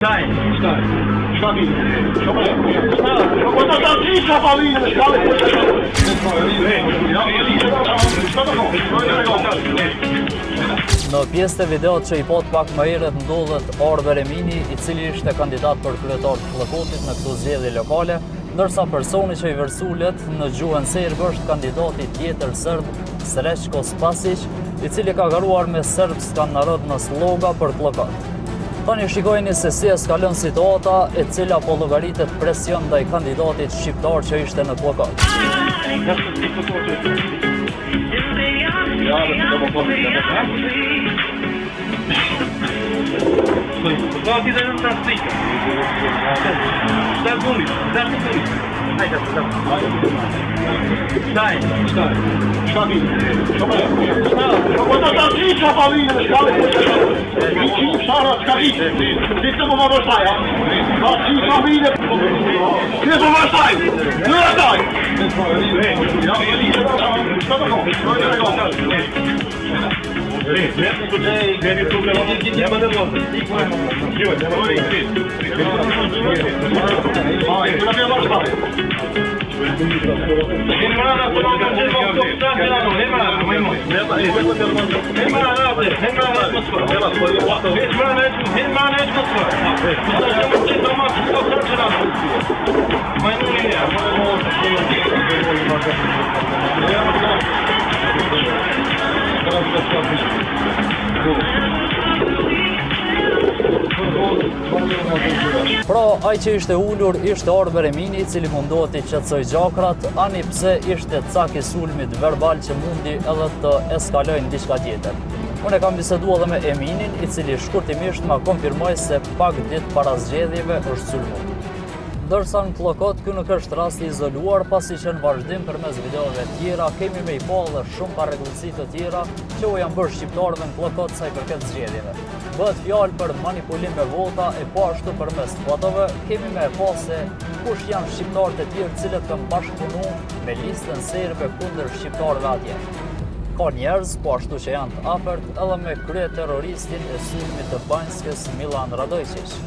Stai. Shkabin. Në pjesë të videot që i pot pak më herët ndodhet Orber Emini, i cili ishte kandidat për kryetar të Pllëkotit në këto zgjedhje lokale, ndërsa personi që i vërsulet në gjuhën serbe është kandidati tjetër serb Srećko Spasić, i cili ka garuar me serbskan narod në sloga për Pllëkot. Tani shikojeni se si eskalon situata e cila po llogaritet presion ndaj kandidatit shqiptar që ishte në Pllëkot. Pra, ai që ishte ulur ishte Orber Emini, i cili mundohet të qetësoj gjakrat, ani pse ishte cak i sulmit verbal që mundi edhe të eskalojnë diçka tjetër. Unë kam biseduar edhe me Eminin, i cili shkurtimisht ma konfirmoi se pak ditë para zgjedhjeve është sulmuar. Ndërsa në Pllëkot, ky nuk është rasti izoluar, pasi që në vazhdim përmes videove tjera kemi me i pa edhe shumë parregullsi të tjera që u janë bërë shqiptarëve në Pllëkot sa i përket zgjedhjeve. Bëhet fjalë për manipulim me vota e po ashtu përmes fotove kemi me e pa se kush janë shqiptarët e tjerë cilët kanë bashkëpunuar me listën serbe kundër shqiptarëve atje. Ka njerëz po ashtu që janë të afërt edhe me kryeterroristin e sulmit të Banjskës Milan Radojčić.